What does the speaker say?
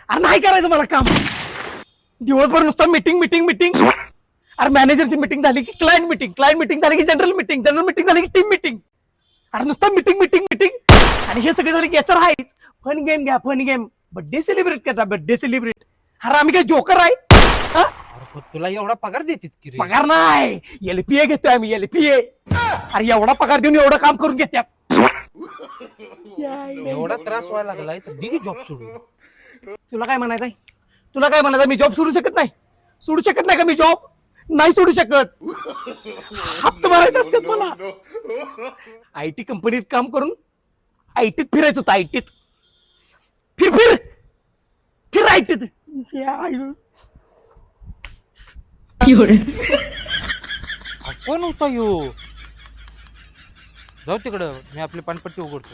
अरे नाही करायचं मला काम. दिवसभर नुसतं मीटिंग मीटिंग मीटिंग. अरे मॅनेजरची मीटिंग झाली की क्लायंट मीटिंग झाली की जनरल मीटिंग झाली की टीम मीटिंग. अरे नुसतं मीटिंग मीटिंग मीटिंग. आणि हे सगळे झाले की याचं आहेच फन गेम घ्या फन गेम. बर्थडे सेलिब्रेट करा बर्थडे सेलिब्रेट. अरे आम्ही काय जोकर आहे हा? अरे पण तुला एवढा पगार देतात की रे? पगार नाही एलपीए घेतोय आम्ही एलपीए. अरे एवढा पगार देऊन एवढं काम करून घेत्या. एवढा त्रास व्हायला लागलाय तर दिली जॉब सोडून. तुला काय म्हणायचंय तुला काय म्हणायचं मी जॉब सोडू शकत नाही का मी जॉब नाही सोडू शकत. हप्ते भरायचे असतात मला. आयटी कंपनीत काम करून आयटीत फिरायचं होतं आयटीत. फिर आयटीत. कोण होता यो? जाऊ तिकडं मी आपली पानपट्टी उघडतो.